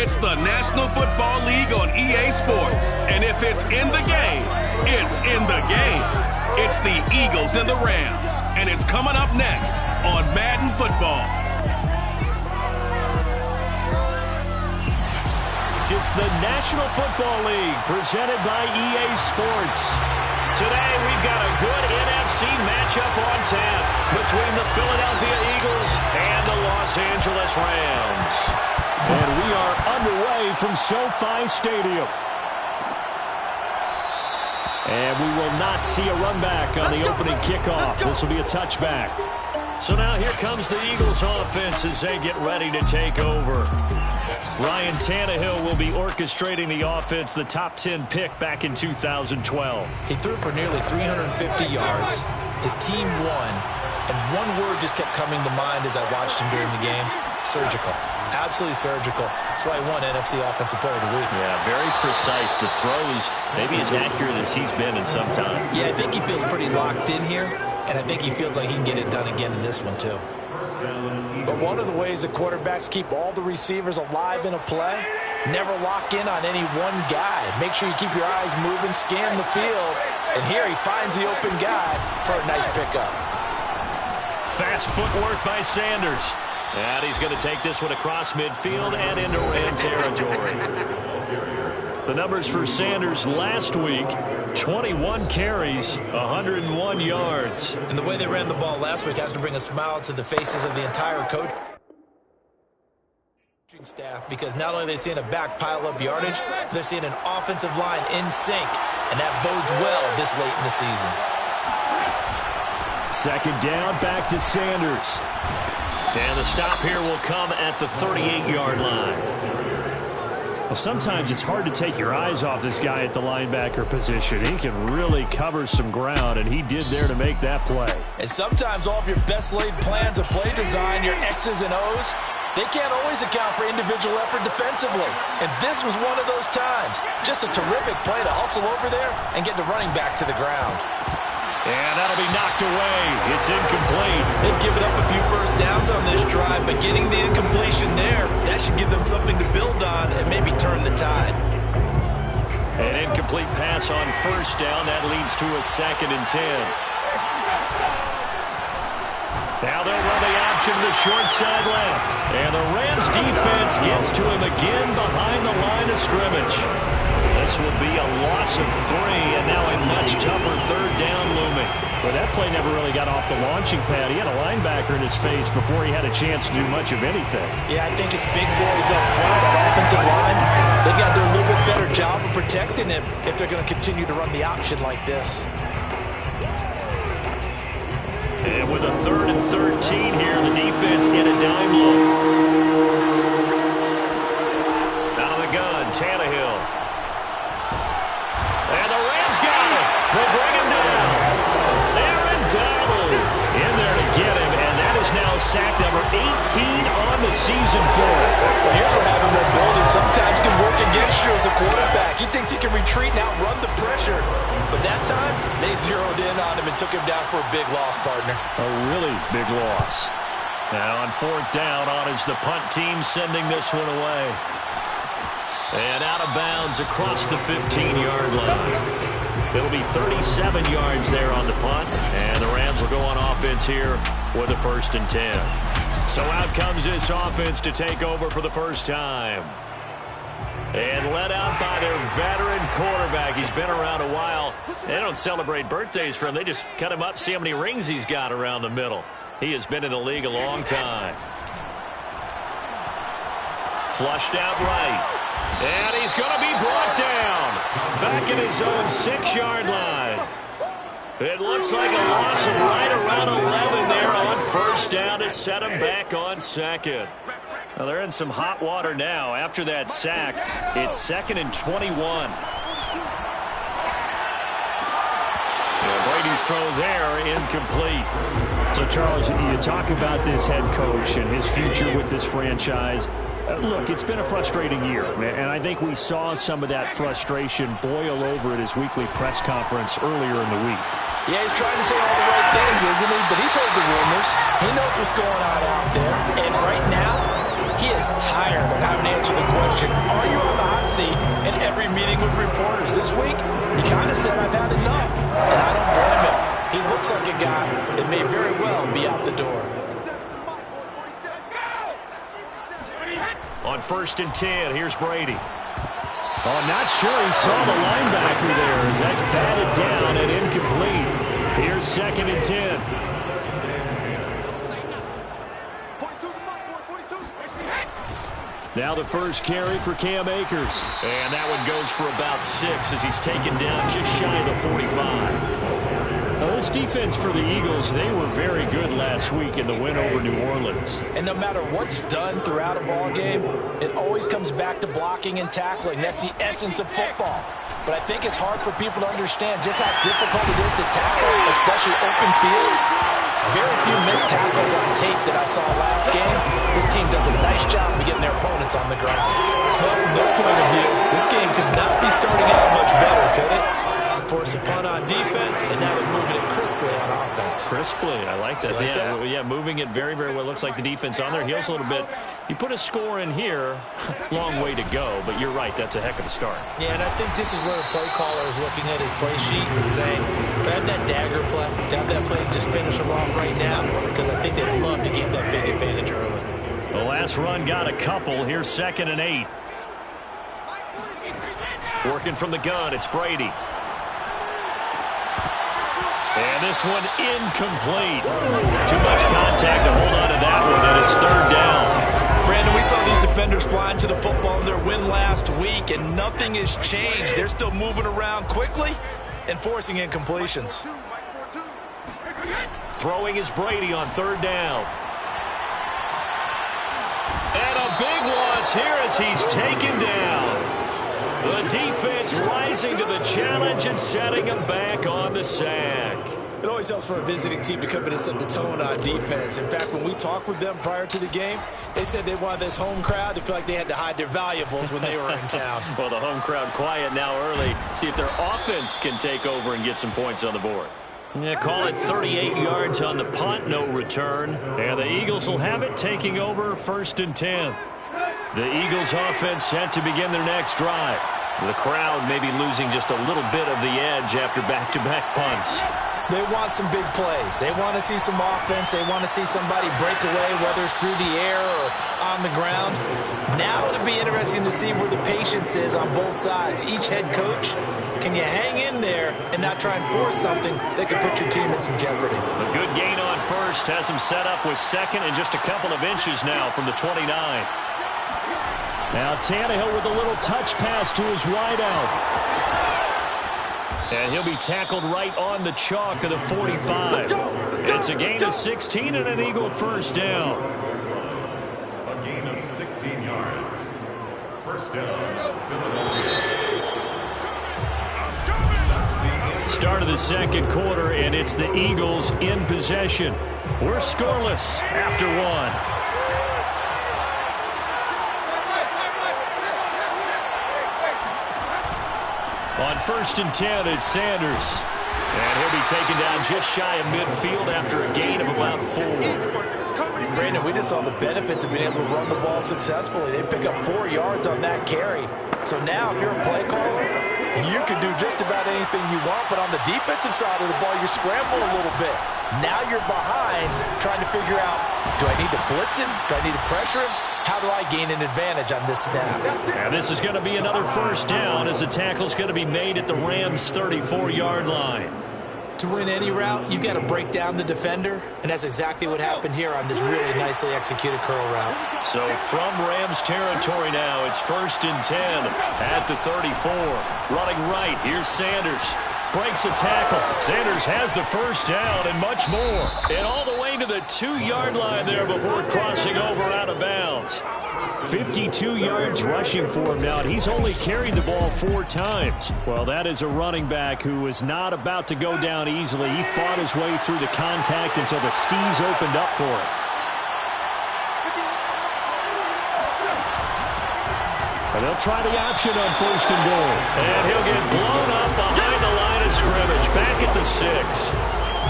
It's the National Football League on EA Sports. And if it's in the game, it's in the game. It's the Eagles and the Rams. And it's coming up next on Madden Football. It's the National Football League presented by EA Sports. Today we've got a good NFC matchup on tap between the Philadelphia Eagles and the Los Angeles Rams. And we are underway from SoFi Stadium. And we will not see a run back on the opening kickoff. This will be a touchback. So now here comes the Eagles offense as they get ready to take over. Ryan Tannehill will be orchestrating the offense, the top 10 pick back in 2012. He threw for nearly 350 yards. His team won. And one word just kept coming to mind as I watched him during the game: surgical. Absolutely surgical. That's why he won NFC Offensive Player of the Week. Yeah, very precise. The throws maybe as accurate as he's been in some time. Yeah, I think he feels pretty locked in here, and I think he feels like he can get it done again in this one too. But one of the ways the quarterbacks keep all the receivers alive in a play, never lock in on any one guy. Make sure you keep your eyes moving, scan the field, and here he finds the open guy for a nice pickup. Fast footwork by Sanders. And he's going to take this one across midfield and into Ram territory. The numbers for Sanders last week: 21 carries, 101 yards. And the way they ran the ball last week has to bring a smile to the faces of the entire coaching staff, because not only are they seeing a back pile up yardage, they're seeing an offensive line in sync, and that bodes well this late in the season. Second down, back to Sanders. And the stop here will come at the 38-yard line. Well, sometimes it's hard to take your eyes off this guy at the linebacker position. He can really cover some ground, and he did there to make that play. And sometimes all of your best laid plans of play design, your X's and O's, they can't always account for individual effort defensively. And this was one of those times. Just a terrific play to hustle over there and get the running back to the ground. And that'll be knocked away. It's incomplete. They've given up a few first downs on this drive, but getting the incompletion there, that should give them something to build on and maybe turn the tide. An incomplete pass on first down. That leads to a 2nd and 10. Now they'll run the option to the short side left. And the Rams defense gets to him again behind the line of scrimmage. This will be a loss of 3, and now a much tougher 3rd down looming. But that play never really got off the launching pad. He had a linebacker in his face before he had a chance to do much of anything. Yeah, I think it's big boys up front, that offensive line. They've got to do a little bit better job of protecting him if they're going to continue to run the option like this. And with a 3rd and 13 here, the defense in a dime look. Out of the gun, Tannehill. And the Rams got it. They bring him down. Aaron Donald in there to get him, and that is now sack number 18 on the season for him. Well, here's where having mobility sometimes can work against you as a quarterback. He thinks he can retreat and outrun the pressure. But that time, they zeroed in on him and took him down for a big loss, partner. A really big loss. Now on 4th down, on is the punt team sending this one away. And out of bounds across the 15-yard line. It'll be 37 yards there on the punt. And the Rams will go on offense here with a 1st and 10. So out comes this offense to take over for the first time. And led out by their veteran quarterback. He's been around a while. They don't celebrate birthdays for him. They just cut him up, see how many rings he's got around the middle. He has been in the league a long time. Flushed out right. And he's going to be brought down. Back in his own 6-yard line. It looks like a loss of right around 11 there on 1st down to set him back on 2nd. Well, they're in some hot water now. After that sack, it's 2nd and 21. Yeah, Brady's throw there, incomplete. So, Charles, you talk about this head coach and his future with this franchise. Look, it's been a frustrating year, and I think we saw some of that frustration boil over at his weekly press conference earlier in the week. Yeah, he's trying to say all the right things, isn't he? But he's heard the rumors. He knows what's going on out there. And right now, He is tired of having to answer the question, are you on the hot seat, in every meeting with reporters. This week, he kind of said, I've had enough, and I don't blame him. He looks like a guy that may very well be out the door. On 1st and 10, here's Brady. Oh, not sure he saw the linebacker there as that's batted down and incomplete. Here's 2nd and 10. Now the first carry for Cam Akers. And that one goes for about 6 as he's taken down just shy of the 45. Now, this defense for the Eagles, they were very good last week in the win over New Orleans. And no matter what's done throughout a ball game, it always comes back to blocking and tackling. That's the essence of football. But I think it's hard for people to understand just how difficult it is to tackle, especially open field. Very few missed tackles on tape that I saw last game. This team does a nice job of getting their opponents on the ground. Well, from their point of view, this game could not be starting out much better, could it? Force a punt on defense, and now they're moving it crisply on offense. Crisply, I like that. Yeah, moving it very, very well. Looks like the defense on their heels a little bit. You put a score in here, long way to go, but you're right, that's a heck of a start. Yeah, and I think this is where the play caller is looking at his play sheet and saying, to have that dagger play, to have that play and just finish them off right now, because I think they'd love to gain that big advantage early. The last run got a couple. Here's 2nd and 8. Working from the gun, it's Brady. And this one incomplete. Too much contact to hold on to that one, and it's 3rd down. Brandon, we saw these defenders flying to the football in their win last week, and nothing has changed. They're still moving around quickly and forcing incompletions. Throwing is Brady on 3rd down. And a big loss here as he's taken down. The defense rising to the challenge and setting him back on the sack. It always helps for a visiting team to come in and set the tone on defense. In fact, when we talked with them prior to the game, they said they wanted this home crowd to feel like they had to hide their valuables when they were in town. Well, the home crowd quiet now early. See if their offense can take over and get some points on the board. Yeah, call it 38 yards on the punt, no return. And the Eagles will have it, taking over 1st and 10. The Eagles offense set to begin their next drive. The crowd may be losing just a little bit of the edge after back-to-back punts. They want some big plays. They want to see some offense. They want to see somebody break away, whether it's through the air or on the ground. Now it'll be interesting to see where the patience is on both sides. Each head coach, can you hang in there and not try and force something that could put your team in some jeopardy? A good gain on 1st has him set up with 2nd and just a couple of inches now from the 29. Now Tannehill with a little touch pass to his wideout. And he'll be tackled right on the chalk of the 45. It's a gain of 16 and an Eagle 1st down. A gain of 16 yards. 1st down, Philadelphia. Start of the 2nd quarter, and it's the Eagles in possession. We're scoreless after 1. On 1st and 10, it's Sanders. And he'll be taken down just shy of midfield after a gain of about 4. Brandon, we just saw the benefits of being able to run the ball successfully. They pick up 4 yards on that carry. So now if you're a play caller, you can do just about anything you want. But on the defensive side of the ball, you scramble a little bit. Now you're behind trying to figure out, do I need to blitz him? Do I need to pressure him? How do I gain an advantage on this snap? And this is going to be another 1st down as the tackle's going to be made at the Rams' 34-yard line. To win any route, you've got to break down the defender, and that's exactly what happened here on this really nicely executed curl route. So from Rams territory now, it's 1st and 10 at the 34. Running right, here's Sanders. Breaks a tackle. Sanders has the 1st down and much more. And all the way to the 2-yard line there before crossing over out of bounds. 52 yards rushing for him now. He's only carried the ball 4 times. Well, that is a running back who was not about to go down easily. He fought his way through the contact until the seas opened up for him. And they'll try the option on 1st and goal. And he'll get blown up behind the line of scrimmage, back at the 6.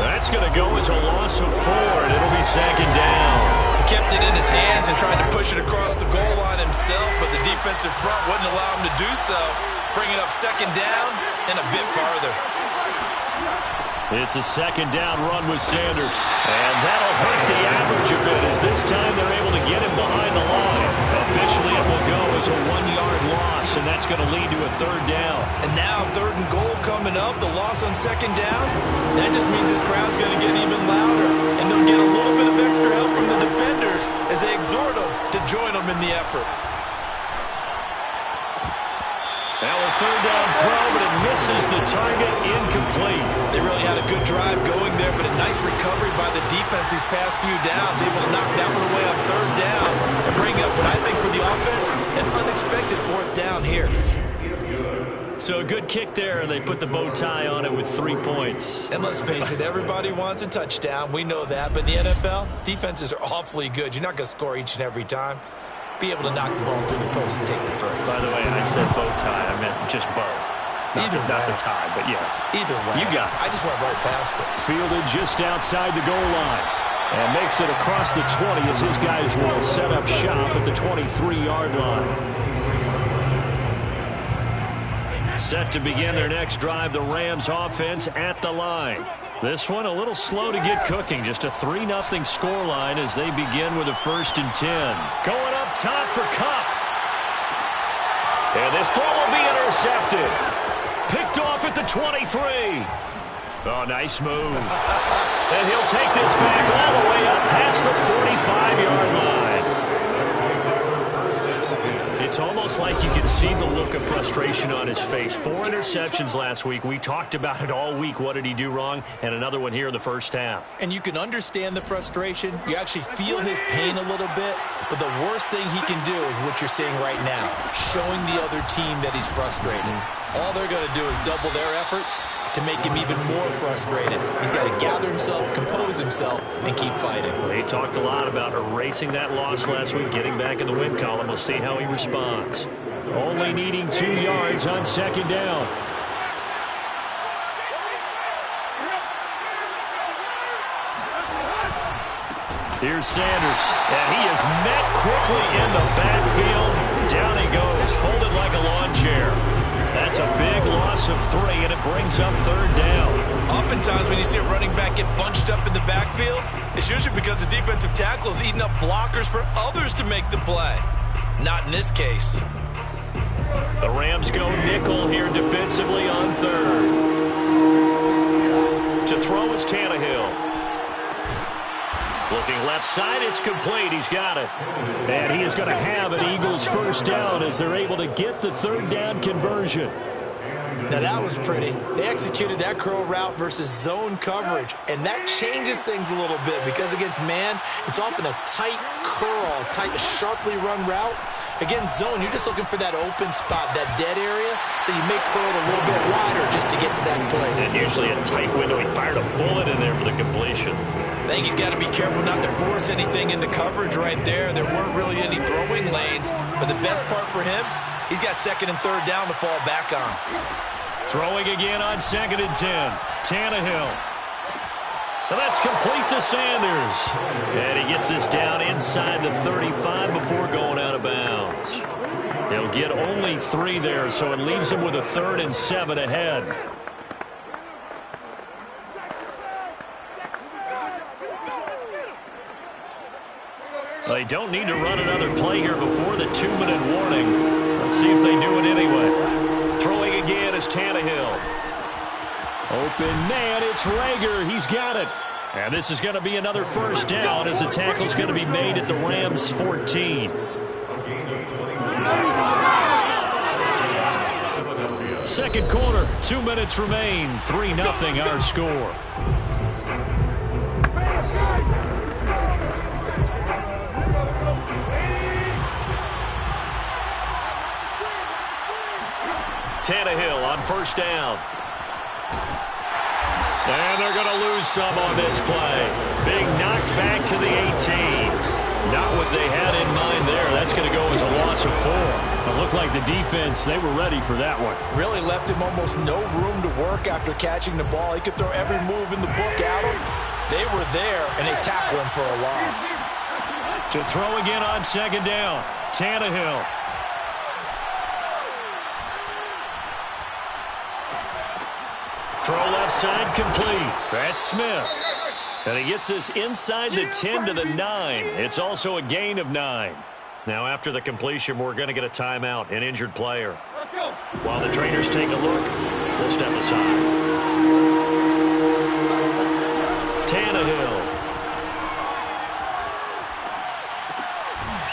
That's going to go as a loss of 4, and it'll be 2nd down. kept it in his hands and tried to push it across the goal line himself, but the defensive front wouldn't allow him to do so, bringing up second down and a bit farther. It's a second down run with Sanders. And that'll hurt the average a bit as this time they're able to get him behind the line. Officially, it will go as a 1-yard loss, and that's going to lead to a third down. And now third and goal coming up, the loss on second down. That just means this crowd's going to get even louder, and they'll get a little bit of extra help from the defenders as they exhort them to join them in the effort. Now a third down throw, but it misses the target, incomplete. They really had a good drive going there, but a nice recovery by the defense these past few downs, able to knock that one away on third down and bring up what I think for the offense, an unexpected fourth down here. So a good kick there, and they put the bow tie on it with 3 points. And let's face it, everybody wants a touchdown. We know that, but in the NFL, defenses are awfully good. You're not going to score each and every time. Be able to knock the ball through the post and take the throw. By the way, I said bow tie. I meant just bow. Not the tie, but yeah. Either way. You got it. I just went right past it. Fielded just outside the goal line. And makes it across the 20 as his guys will set up shop at the 23-yard line. Set to begin their next drive, the Rams offense at the line. This one a little slow to get cooking. Just a 3-0 scoreline as they begin with a 1st and 10. Going up top for Kupp. And this throw will be intercepted. Picked off at the 23. Oh, nice move. And he'll take this back all the way up past the 45-yard line. It's almost like you can see the look of frustration on his face. 4 interceptions last week. We talked about it all week. What did he do wrong? And another one here in the first half. And you can understand the frustration. You actually feel his pain a little bit. But the worst thing he can do is what you're seeing right now, showing the other team that he's frustrated. All they're going to do is double their efforts to make him even more frustrated. He's got to gather himself, compose himself, and keep fighting. They talked a lot about erasing that loss last week, getting back in the win column. We'll see how he responds. Only needing 2 yards on second down. Here's Sanders, and he is met quickly in the backfield. Down he goes, folded like a lawn chair. That's a big loss of 3, and it brings up third down. Oftentimes when you see a running back get bunched up in the backfield, it's usually because the defensive tackle is eating up blockers for others to make the play. Not in this case. The Rams go nickel here defensively on third. To throw is Tannehill. Looking left side, it's complete. He's got it. And he is going to have an Eagles first down as they're able to get the third down conversion. Now that was pretty. They executed that curl route versus zone coverage, and that changes things a little bit because against man, it's often a tight curl, tight, sharply run route. Against zone, you're just looking for that open spot, that dead area, so you may curl it a little bit wider just to get to that place. And usually a tight window. He fired a bullet in there for the completion. I think he's got to be careful not to force anything into coverage right there. There weren't really any throwing lanes, but the best part for him, he's got second and third down to fall back on. Throwing again on 2nd and 10. Tannehill. And that's complete to Sanders. And he gets this down inside the 35 before going out of bounds. He'll get only 3 there, so it leaves him with a 3rd and 7 ahead. They don't need to run another play here before the 2-minute warning. Let's see if they do it anyway. Throwing again is Tannehill. Open man, it's Rager. He's got it. And this is going to be another first down as the tackle's going to be made at the Rams 14. Second quarter, 2 minutes remain. 3-0 our score. Tannehill on first down. And they're going to lose some on this play. Big knocked back to the 18. Not what they had in mind there. That's going to go as a loss of 4. It looked like the defense, they were ready for that one. Really left him almost no room to work after catching the ball. He could throw every move in the book at him. They were there, and they tackled him for a loss. To throw again on second down, Tannehill. Throw left side complete. That's Smith. And he gets this inside the 10 to the 9. It's also a gain of 9. Now after the completion, we're going to get a timeout, an injured player. While the trainers take a look, we'll step aside. Tannehill.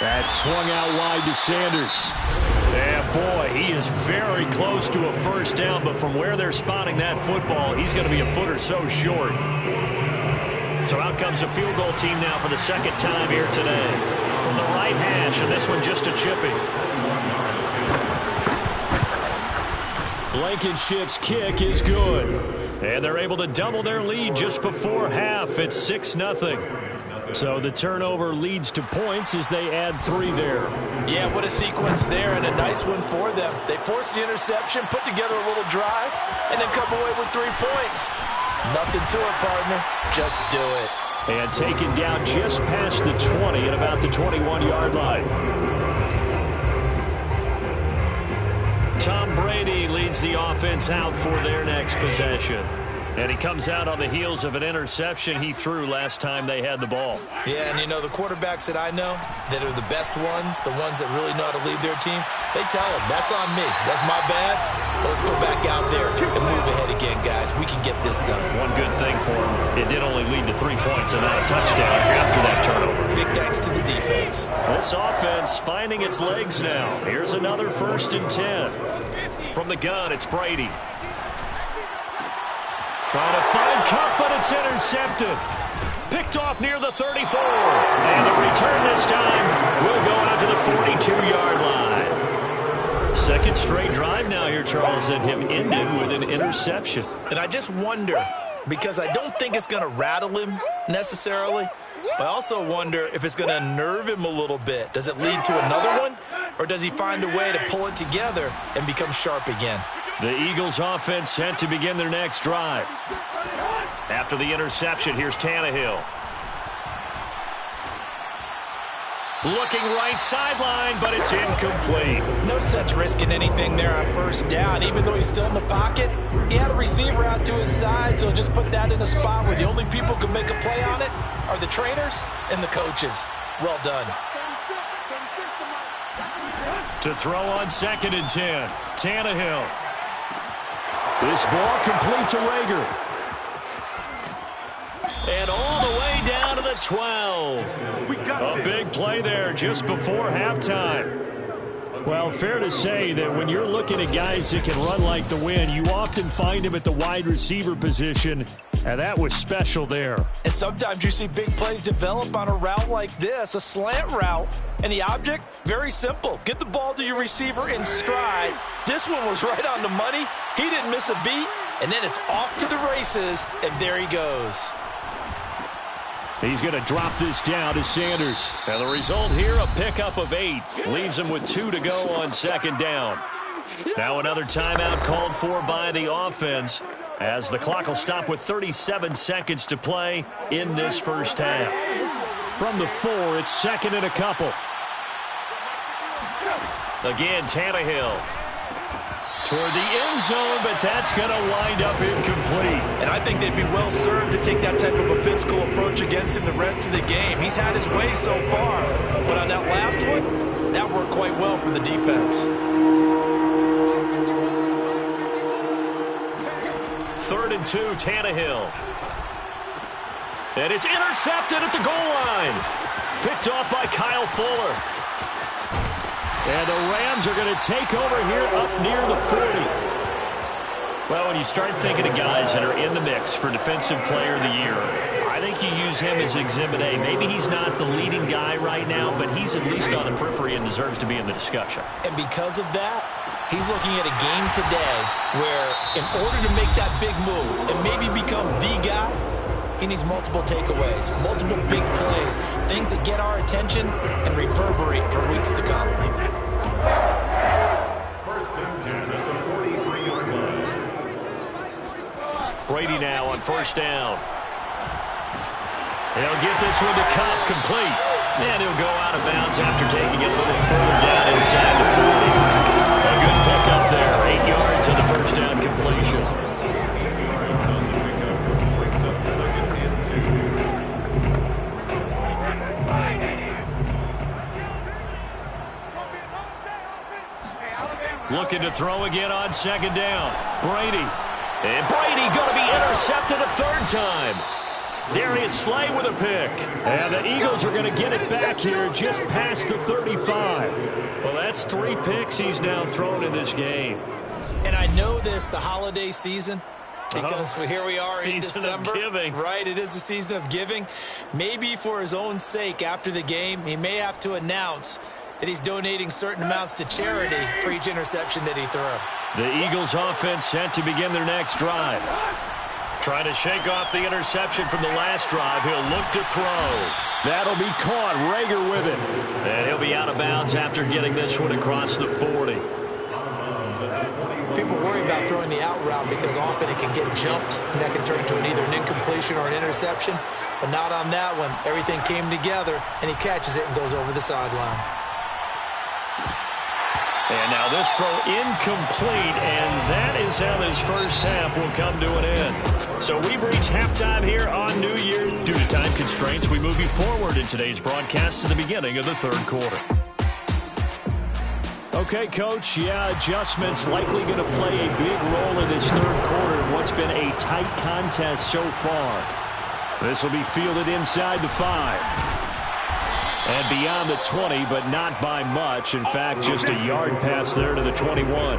That swung out wide to Sanders. Yeah, boy, he is very close to a first down, but from where they're spotting that football, he's going to be a foot or so short. So out comes a field goal team now for the second time here today. From the right hash, and this one just a chipping. Blankenship's kick is good. And they're able to double their lead just before half. It's 6-0. So the turnover leads to points as they add 3 there. Yeah, what a sequence there, and a nice one for them. They forced the interception, put together a little drive, and then come away with 3 points. Nothing to it, partner. Just do it. And taken down just past the 20 at about the 21-yard line. Tom Brady leads the offense out for their next possession. And he comes out on the heels of an interception he threw last time they had the ball. Yeah, and you know, the quarterbacks that I know that are the best ones, the ones that really know how to lead their team, they tell them, that's on me. That's my bad. But let's go back out there and move ahead again, guys. We can get this done. One good thing for him, it did only lead to 3 points and not a touchdown after that turnover. Big thanks to the defense. This offense finding its legs now. Here's another 1st and 10. From the gun, it's Brady. Trying to find Kupp, but it's intercepted. Picked off near the 34. And the return this time will go out to the 42-yard line. Second straight drive now here, Charles, that have ended with an interception. And I just wonder, because I don't think it's going to rattle him necessarily, but I also wonder if it's going to unnerve him a little bit. Does it lead to another one, or does he find a way to pull it together and become sharp again? The Eagles offense set to begin their next drive. After the interception, here's Tannehill. Looking right sideline, but it's incomplete. No sense risking anything there on first down. Even though he's still in the pocket, he had a receiver out to his side, so just put that in a spot where the only people who can make a play on it are the trainers and the coaches. Well done. To throw on 2nd and 10, Tannehill. This ball complete to Rager. And all the way down to the 12. A big play there just before halftime. Well, fair to say that when you're looking at guys that can run like the wind, you often find them at the wide receiver position, and that was special there. And sometimes you see big plays develop on a route like this, a slant route, and the object, very simple. Get the ball to your receiver in stride. This one was right on the money. He didn't miss a beat, and then it's off to the races, and there he goes. He's going to drop this down to Sanders. And the result here, a pickup of 8. Leaves him with 2 to go on 2nd down. Now another timeout called for by the offense, as the clock will stop with 37 seconds to play in this first half. From the 4, it's 2nd and a couple. Again, Tannehill. Toward the end zone, but that's going to wind up incomplete. And I think they'd be well served to take that type of a physical approach against him the rest of the game. He's had his way so far, but on that last one, that worked quite well for the defense. 3rd and 2, Tannehill. And it's intercepted at the goal line. Picked off by Kyle Fuller. And the Rams are going to take over here up near the 40. Well, when you start thinking of guys that are in the mix for Defensive Player of the Year, I think you use him as Exhibit A. Maybe he's not the leading guy right now, but he's at least on the periphery and deserves to be in the discussion. And because of that, he's looking at a game today where in order to make that big move and maybe become the guy, he needs multiple takeaways, multiple big plays, things that get our attention and reverberate for weeks to come. 1st and 10 at the 43-yard line. Brady now on 1st down. He'll get this one to Kupp complete. And he'll go out of bounds after taking it a little further down inside the 40. A good pickup there. 8 yards on the first down completion. Looking to throw again on second down. Brady. And Brady going to be intercepted a third time. Darius Slay with a pick. And the Eagles are going to get it back here just past the 35. Well, that's 3 picks he's now thrown in this game. And I know this, the holiday season, because here we are in December. Season of giving. Right, it is the season of giving. Maybe for his own sake after the game, he may have to announce that he's donating certain amounts to charity for each interception that he threw. The Eagles offense set to begin their next drive. Trying to shake off the interception from the last drive. He'll look to throw. That'll be caught. Rager with it. And he'll be out of bounds after getting this one across the 40. People worry about throwing the out route because often it can get jumped, and that can turn into either an incompletion or an interception. But not on that one. Everything came together, and he catches it and goes over the sideline. And now this throw incomplete, and that is how this first half will come to an end. So we've reached halftime here on New Year. Due to time constraints, we move you forward in today's broadcast to the beginning of the third quarter. Okay, Coach, adjustments likely going to play a big role in this third quarter in what's been a tight contest so far. This will be fielded inside the 5. And beyond the 20, but not by much. In fact, just a yard pass there to the 21.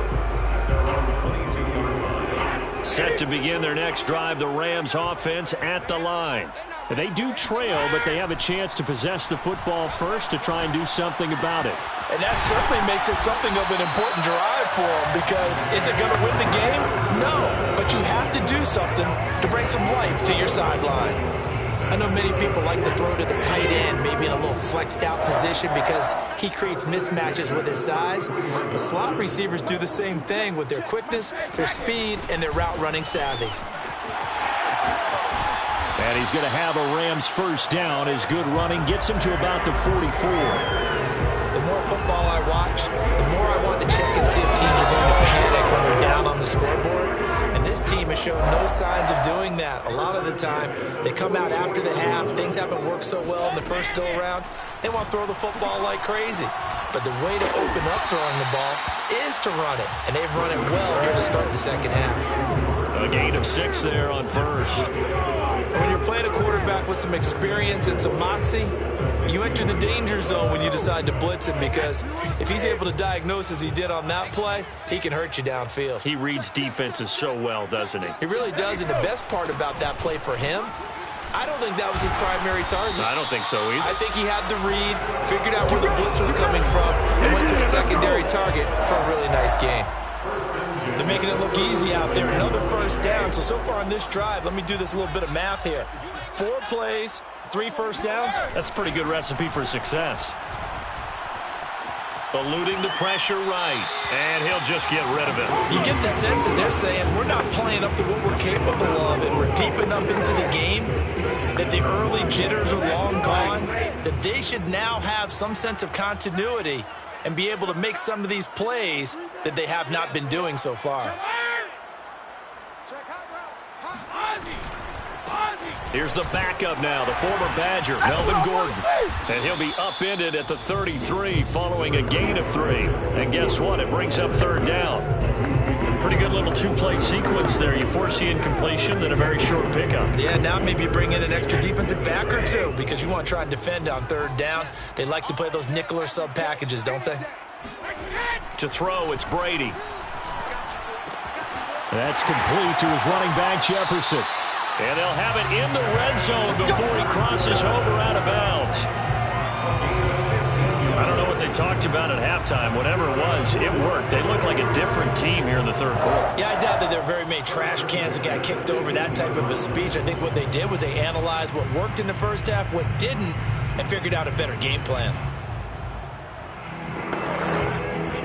Set to begin their next drive, the Rams offense at the line. They do trail, but they have a chance to possess the football first to try and do something about it. And that certainly makes it something of an important drive for them, because is it going to win the game? No, but you have to do something to bring some life to your sideline. I know many people like to throw to the tight end, maybe in a little flexed out position because he creates mismatches with his size. But slot receivers do the same thing with their quickness, their speed, and their route running savvy. And he's going to have a Rams first down. His good running gets him to about the 44. The more football I watch, the more I want to check and see if teams are going to panic when they're down on the scoreboard. And this team has shown no signs of doing that. A lot of the time, they come out after the half. Things haven't worked so well in the first go-around. They want to throw the football like crazy. But the way to open up throwing the ball is to run it. And they've run it well here to start the second half. A gain of 6 there on first. When you're playing a quarterback with some experience and some moxie, you enter the danger zone when you decide to blitz him, because if he's able to diagnose as he did on that play, he can hurt you downfield. He reads defenses so well, doesn't he? He really does, and the best part about that play for him, I don't think that was his primary target. I don't think so either. I think he had the read, figured out where the blitz was coming from, and went to a secondary target for a really nice gain. They're making it look easy out there. Another first down. So far on this drive, let me do this little bit of math here. 4 plays, 3 first downs. That's a pretty good recipe for success. Eluding the pressure right, and he'll just get rid of it. You get the sense that they're saying we're not playing up to what we're capable of, and we're deep enough into the game that the early jitters are long gone, that they should now have some sense of continuity and be able to make some of these plays that they have not been doing so far. Here's the backup now, the former Badger, Melvin Gordon. And he'll be upended at the 33 following a gain of 3. And guess what? It brings up third down. Pretty good little 2-play sequence there. You force the incompletion, then a very short pickup. Yeah, now maybe you bring in an extra defensive back or 2 because you want to try and defend on third down. They like to play those nickel or sub packages, don't they? To throw, it's Brady. That's complete to his running back, Jefferson. And they'll have it in the red zone before he crosses over out of bounds. I don't know what they talked about at halftime. Whatever it was, it worked. They look like a different team here in the third quarter. Yeah, I doubt that there are very many trash cans that got kicked over, that type of a speech. I think what they did was they analyzed what worked in the first half, what didn't, and figured out a better game plan.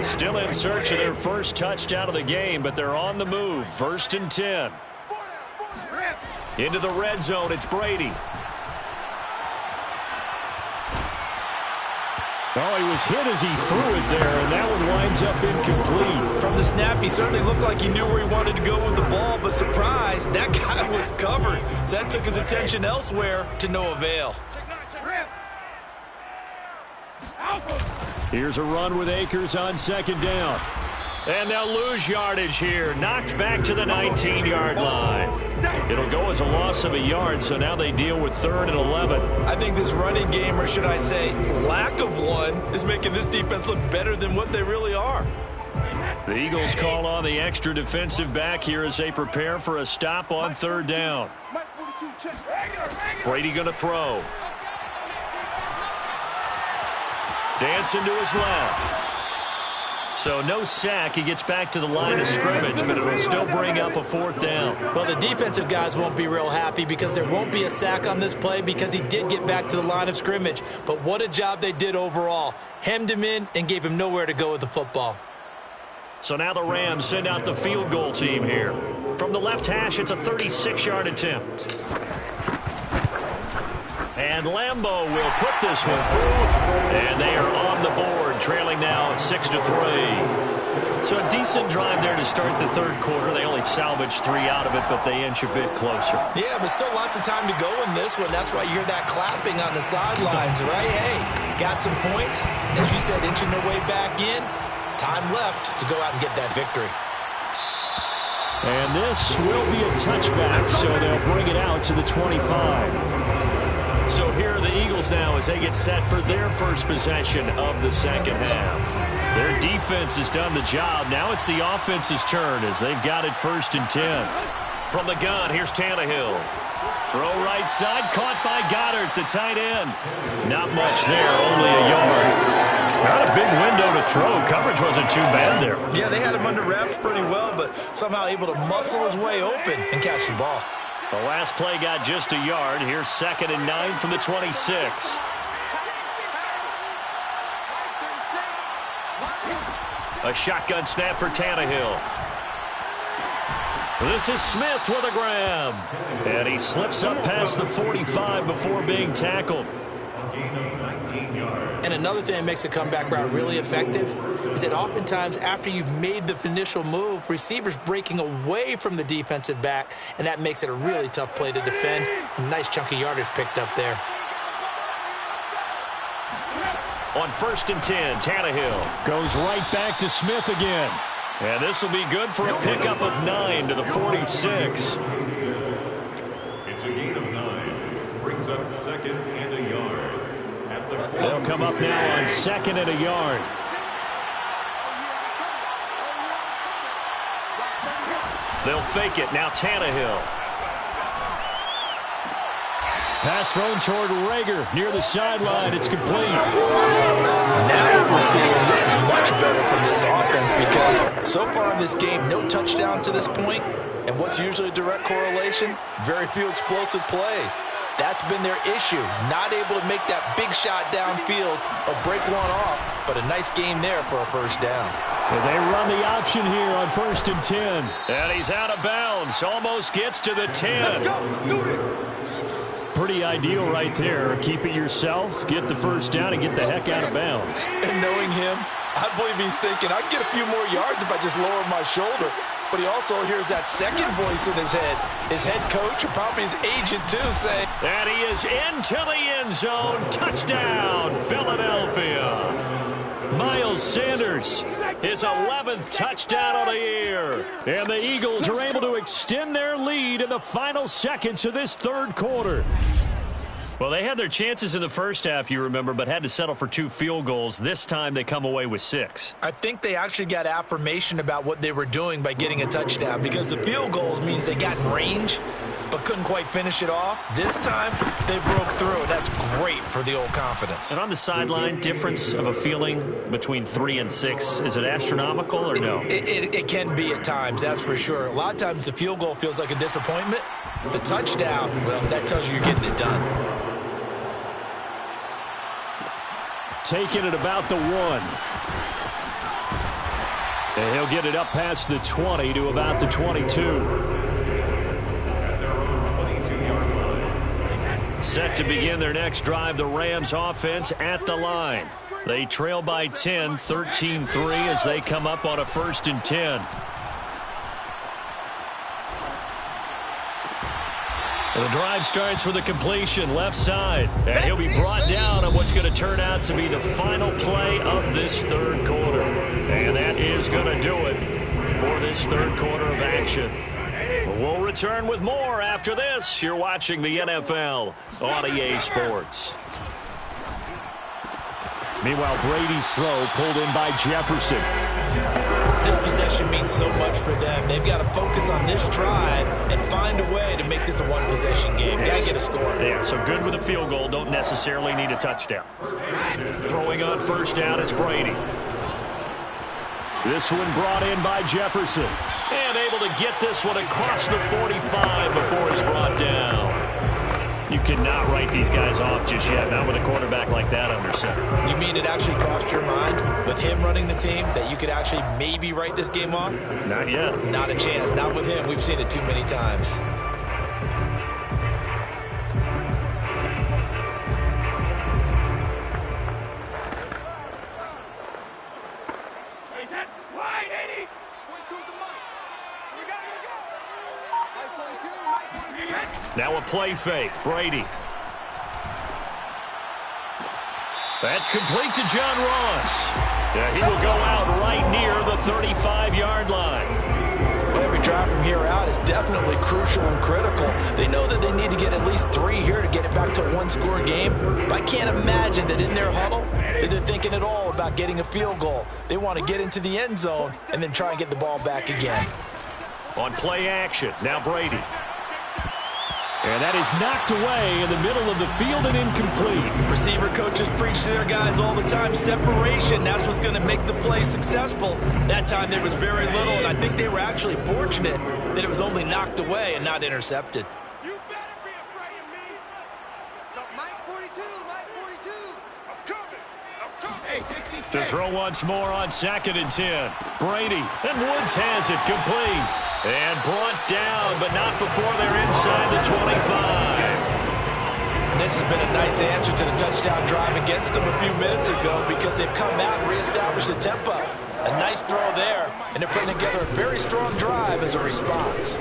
Still in search of their first touchdown of the game, but they're on the move. 1st and 10. Into the red zone, it's Brady. Oh, he was hit as he threw it there, and that one winds up incomplete. From the snap, he certainly looked like he knew where he wanted to go with the ball, but surprise, that guy was covered. So that took his attention elsewhere to no avail. Here's a run with Akers on second down. And they'll lose yardage here. Knocked back to the 19-yard line. It'll go as a loss of a yard, so now they deal with 3rd and 11. I think this running game, or should I say lack of one, is making this defense look better than what they really are. The Eagles call on the extra defensive back here as they prepare for a stop on 3rd down. Brady going to throw. Dancing to his left. So no sack. He gets back to the line of scrimmage, but it'll still bring up a 4th down. Well, the defensive guys won't be real happy because there won't be a sack on this play because he did get back to the line of scrimmage. But what a job they did overall. Hemmed him in and gave him nowhere to go with the football. So now the Rams send out the field goal team here. From the left hash, it's a 36-yard attempt. And Lambeau will put this one through, and they are on the board, trailing now 6-3. So a decent drive there to start the 3rd quarter. They only salvaged 3 out of it, but they inch a bit closer. Yeah, but still lots of time to go in this one. That's why you hear that clapping on the sidelines, right? Hey, got some points. As you said, inching their way back in. Time left to go out and get that victory. And this will be a touchback, so they'll bring it out to the 25. So here are the Eagles now as they get set for their first possession of the second half. Their defense has done the job. Now it's the offense's turn as they've got it 1st and 10. From the gun, here's Tannehill. Throw right side, caught by Goddard, the tight end. Not much there, only a yard. Not a big window to throw. Coverage wasn't too bad there. Yeah, they had him under wraps pretty well, but somehow able to muscle his way open and catch the ball. The last play got just a yard. Here's 2nd and 9 from the 26. A shotgun snap for Tannehill. This is Smith with a grab. And he slips up past the 45 before being tackled. And another thing that makes a comeback route really effective is that oftentimes after you've made the initial move, receivers breaking away from the defensive back, and that makes it a really tough play to defend. A nice chunk of yardage picked up there. On 1st and 10, Tannehill goes right back to Smith again. And this will be good for a pickup of 9 to the 46. It's a gain of 9. Brings up 2nd and a yard. They'll come up now on 2nd and a yard. They'll fake it. Now Tannehill. Pass thrown toward Rager near the sideline. It's complete. Now what we're seeing, this is much better from this offense because so far in this game, no touchdown to this point. And what's usually a direct correlation? Very few explosive plays. That's been their issue. Not able to make that big shot downfield or break one off, but a nice game there for a 1st down. And they run the option here on 1st and 10. And he's out of bounds. Almost gets to the 10. Let's go. Do this. Pretty ideal right there. Keep it yourself, get the 1st down, and get the heck out of bounds. And knowing him, I believe he's thinking, I'd get a few more yards if I just lower my shoulder. But he also hears that second voice in his head. His head coach, or probably his agent too, saying, and he is into the end zone. Touchdown, Philadelphia. Miles Sanders, his 11th touchdown of the year. And the Eagles are able to extend their lead in the final seconds of this 3rd quarter. Well, they had their chances in the first half, you remember, but had to settle for 2 field goals. This time they come away with 6. I think they actually got affirmation about what they were doing by getting a touchdown because the field goals means they got in range but couldn't quite finish it off. This time they broke through. That's great for the old confidence. And on the sideline, difference of a feeling between 3 and 6, is it astronomical or no? It can be at times, that's for sure. A lot of times the field goal feels like a disappointment. The touchdown, well, that tells you you're getting it done. Taking it about the 1. And he'll get it up past the 20 to about the 22. At their own 22-yard line. Set to begin their next drive, the Rams offense at the line. They trail by 10, 13-3 as they come up on a 1st and 10. And the drive starts with a completion left side. And he'll be brought down on what's going to turn out to be the final play of this 3rd quarter. And that is going to do it for this 3rd quarter of action. We'll return with more after this. You're watching the NFL on EA Sports. Meanwhile, Brady's throw pulled in by Jefferson. This possession means so much for them. They've got to focus on this drive and find a way to make this a one-possession game. Got to get a score. Yeah, so good with a field goal. Don't necessarily need a touchdown. Throwing on 1st down, it's Brady. This one brought in by Jefferson. And able to get this one across the 45 before he's brought down. You cannot write these guys off just yet, not with a quarterback like that under center. You mean it actually crossed your mind with him running the team that you could actually maybe write this game off? Not yet. Not a chance. Not with him. We've seen it too many times. Now a play fake. Brady. That's complete to John Ross. Yeah, he will go out right near the 35-yard line. Every drive from here out is definitely crucial and critical. They know that they need to get at least 3 here to get it back to a one-score game. But I can't imagine that in their huddle that they're thinking at all about getting a field goal. They want to get into the end zone and then try and get the ball back again. On play action, now Brady. And that is knocked away in the middle of the field and incomplete. Receiver coaches preach to their guys all the time. Separation, that's what's going to make the play successful. That time there was very little, and I think they were actually fortunate that it was only knocked away and not intercepted. You better be afraid of me. Stop, Mike 42, Mike 42. I'm coming. To throw once more on 2nd and 10. Brady, and Woods has it complete. And brought down, but not before they're inside the 25. This has been a nice answer to the touchdown drive against them a few minutes ago because they've come out and reestablished the tempo. A nice throw there, and they're putting together a very strong drive as a response.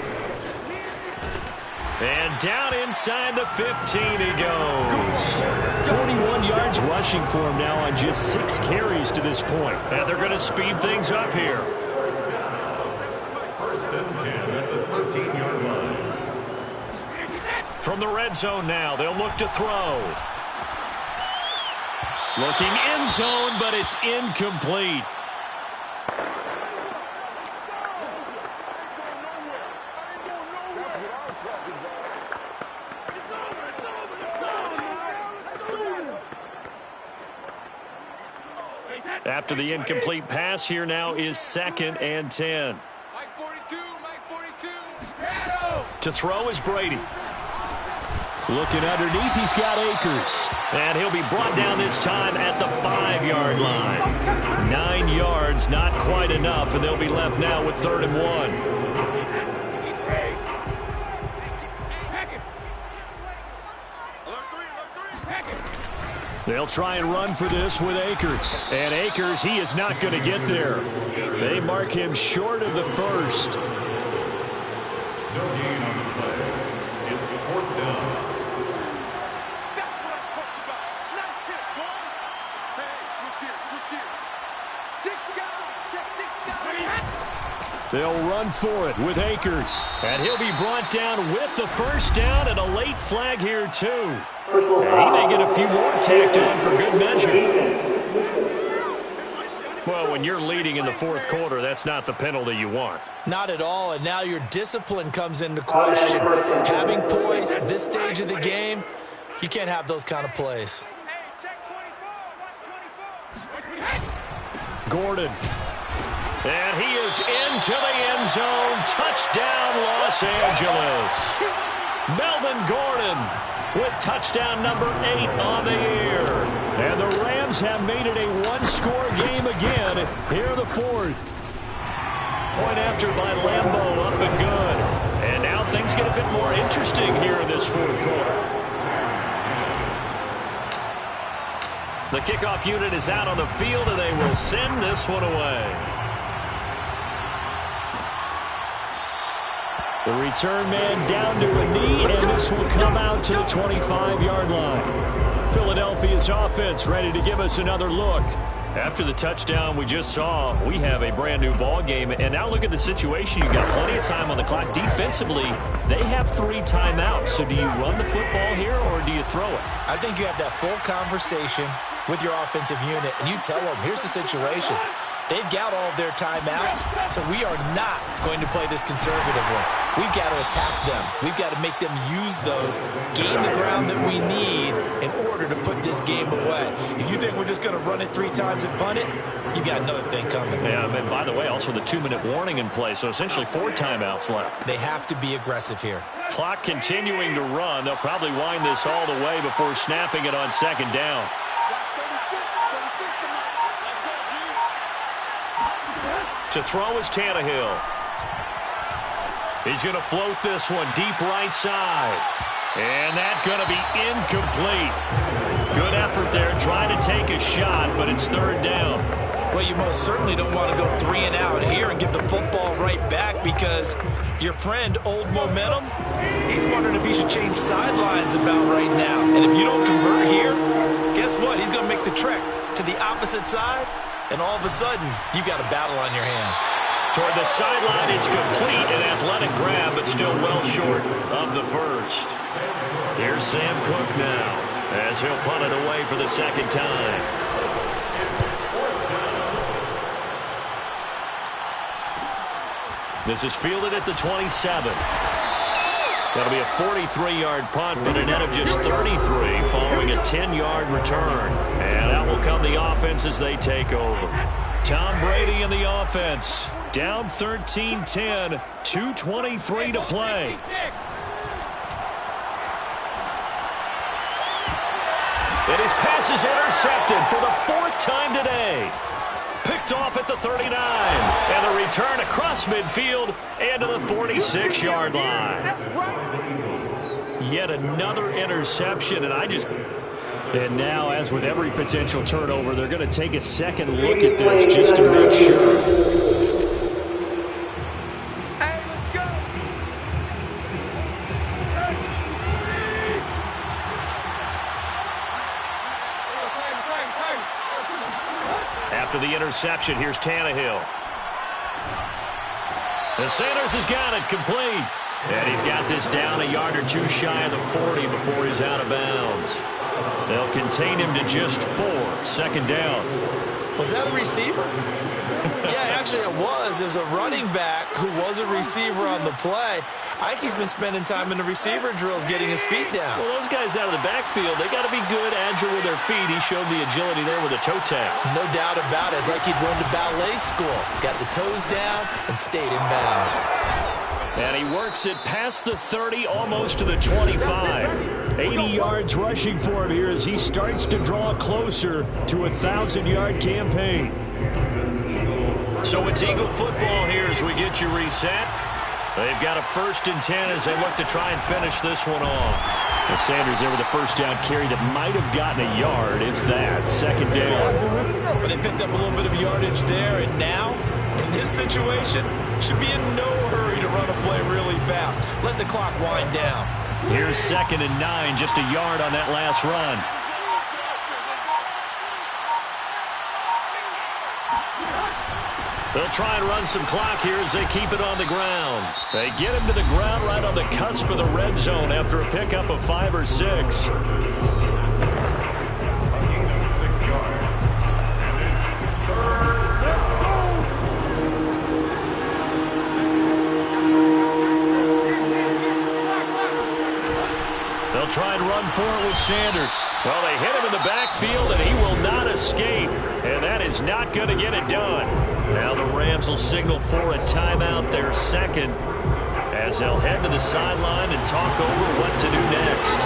And down inside the 15 he goes. 41 yards rushing for him now on just 6 carries to this point. And they're going to speed things up here. 1st and 10 at the 13-yard line. From the red zone now, they'll look to throw. Looking end zone, but it's incomplete. After the incomplete pass, here now is 2nd and 10. Mike 42, Mike 42. To throw is Brady. Looking underneath, he's got Akers. And he'll be brought down this time at the 5-yard line. 9 yards, not quite enough, and they'll be left now with 3rd and 1. They'll try and run for this with Akers. And Akers, he is not going to get there. They mark him short of the 1st. No gain on the play. It's 4th down. That's what I'm talking about. Nice hit, boy. Hey, switch gears. 6 down. Check 6 down. They'll run for it with Akers. And he'll be brought down with the 1st down and a late flag here, too. And he may get a few more tacked on for good measure. Well, when you're leading in the 4th quarter, that's not the penalty you want. Not at all, and now your discipline comes into question. Having poise at this stage of the game, you can't have those kind of plays. Hey, check 24. Watch 24. Gordon. And he is into the end zone. Touchdown, Los Angeles. Melvin Gordon with touchdown number 8 on the year. And the Rams have made it a one-score game again here in the 4th. Point after by Lambeau, up and good. And now things get a bit more interesting here in this 4th quarter. The kickoff unit is out on the field, and they will send this one away. The return man down to a knee, and this will come out to the 25-yard line. Philadelphia's offense ready to give us another look. After the touchdown we just saw, we have a brand-new ball game. And now look at the situation. You've got plenty of time on the clock. Defensively, they have 3 timeouts. So do you run the football here, or do you throw it? I think you have that full conversation with your offensive unit, and you tell them, here's the situation. They've got all of their timeouts, so we are not going to play this conservatively. We've got to attack them. We've got to make them use those, gain the ground that we need in order to put this game away. If you think we're just going to run it 3 times and punt it, you got another thing coming. Yeah, and by the way, also the 2-minute warning in play, so essentially 4 timeouts left. They have to be aggressive here. Clock continuing to run. They'll probably wind this all the way before snapping it on second down. To throw is Tannehill. He's going to float this one deep right side. And that's going to be incomplete. Good effort there, trying to take a shot, but it's 3rd down. Well, you most certainly don't want to go 3 and out here and give the football right back, because your friend, Old Momentum, he's wondering if he should change sidelines about right now. And if you don't convert here, guess what? He's going to make the trek to the opposite side. And all of a sudden, you've got a battle on your hands. Toward the sideline, it's complete. An athletic grab, but still well short of the first. Here's Sam Cook now, as he'll punt it away for the 2nd time. This is fielded at the 27. That'll be a 43-yard punt, but a net of just 33 following a 10-yard return. And out will come the offense as they take over. Tom Brady in the offense. Down 13-10, 2:23 to play. And his pass is intercepted for the 4th time today. Picked off at the 39. And the return across midfield and to the 46-yard line. Yet another interception, and now, as with every potential turnover, they're going to take a second look at this just to make sure. After the interception, here's Tannehill. And Sanders has got it complete. And he's got this down a yard or 2 shy of the 40 before he's out of bounds. They'll contain him to just 4. 2nd down. Was that a receiver? Yeah, actually it was. It was a running back who was a receiver on the play. I think he's been spending time in the receiver drills getting his feet down. Well, those guys out of the backfield, they got to be good, agile with their feet. He showed the agility there with a toe tap. No doubt about it. It's like he'd run to ballet school. Got the toes down and stayed in bounds. And he works it past the 30, almost to the 25. 80 yards rushing for him here as he starts to draw closer to a 1,000-yard campaign. So it's Eagle football here as we get you reset. They've got a 1st and 10 as they look to try and finish this one off. And Sanders there with a 1st down carry that might have gotten a yard, if that. 2nd down. But they picked up a little bit of yardage there, and now, in this situation, should be in no hurry to run a play really fast. Let the clock wind down. Here's 2nd and 9, just a yard on that last run. They'll try and run some clock here as they keep it on the ground. They get him to the ground right on the cusp of the red zone after a pickup of 5 or 6. They'll try and run for it with Sanders. Well, they hit him in the backfield, and he will not escape. And that is not going to get it done. Now the Rams will signal for a timeout, their 2nd, as they'll head to the sideline and talk over what to do next.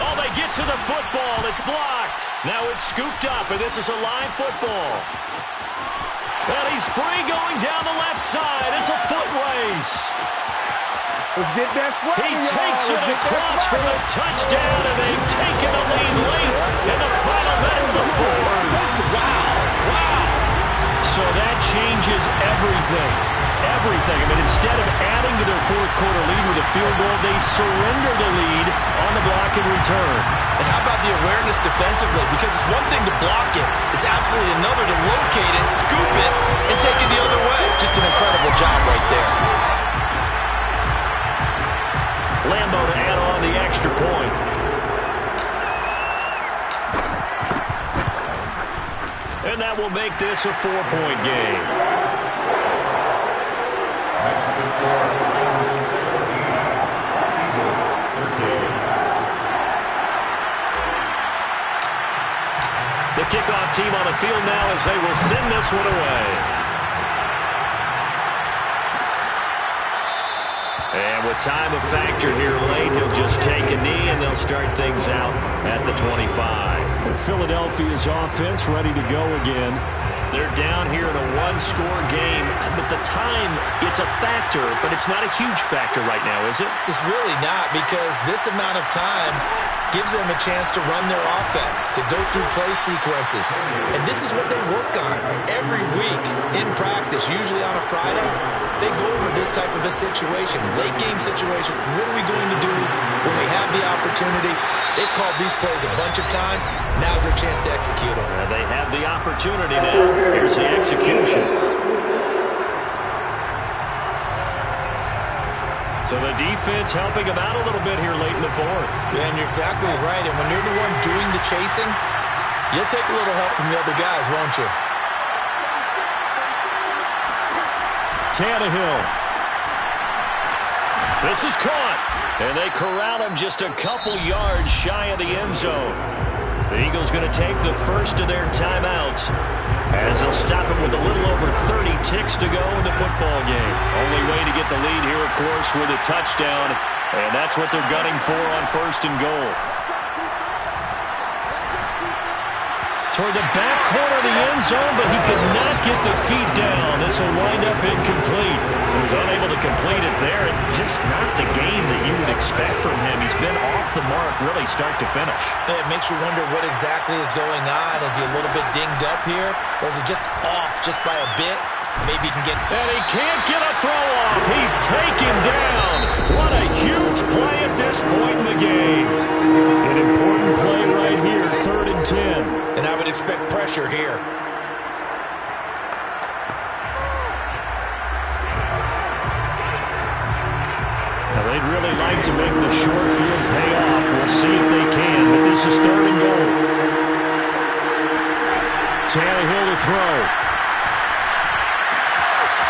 Oh, they get to the football. It's blocked. Now it's scooped up, and this is a live football. And he's free going down the left side. It's a foot race. Let's get that swag. He takes it across for the touchdown, and they've taken the lead late in the final minute of the fourth. Wow. So that changes everything. Everything. I mean, instead of adding to their fourth quarter lead with a field goal, they surrender the lead on the block and return. And how about the awareness defensively? Because it's one thing to block it. It's absolutely another to locate it, scoop it, and take it the other way. Just an incredible job right there. Lambo to add on the extra point. And that will make this a 4-point game. Next to score, Eagles 17, Eagles 13. The kickoff team on the field now as they will send this one away. And with time a factor here late, he'll just take a knee and they'll start things out at the 25. Philadelphia's offense ready to go again. They're down here in a one-score game. But the time, it's a factor, but it's not a huge factor right now, is it? It's really not, because this amount of time gives them a chance to run their offense, to go through play sequences. And this is what they work on every week in practice, usually on a Friday. They go over this type of a situation, late game situation. What are we going to do when we have the opportunity? They've called these plays a bunch of times. Now's their chance to execute them. They have the opportunity now. Here's the execution. So the defense helping them out a little bit here late in the fourth. Yeah, and you're exactly right. And when you're the one doing the chasing, you'll take a little help from the other guys, won't you? Tannehill. This is caught. And they corral him just a couple yards shy of the end zone. The Eagles going to take the first of their timeouts as they'll stop him with a little over 30 ticks to go in the football game. Only way to get the lead here, of course, with a touchdown. And that's what they're gunning for on first and goal. Toward the back corner of the end zone, but he could not get the feet down. This will wind up incomplete. So he was unable to complete it there. And just not the game that you would expect from him. He's been off the mark really start to finish. It makes you wonder what exactly is going on. Is he a little bit dinged up here? Or is it just off just by a bit? Maybe he can get... And he can't get a throw off. He's taken down. What a huge play at this point in the game. An important play right here, 3rd and 10. And I would expect pressure here. Now they'd really like to make the short field pay off. We'll see if they can, but this is 3rd and goal. Tannehill to throw.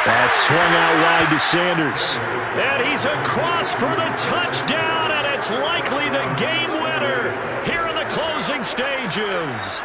That's swung out wide to Sanders. And he's across for the touchdown, and it's likely the game winner here in the closing stages.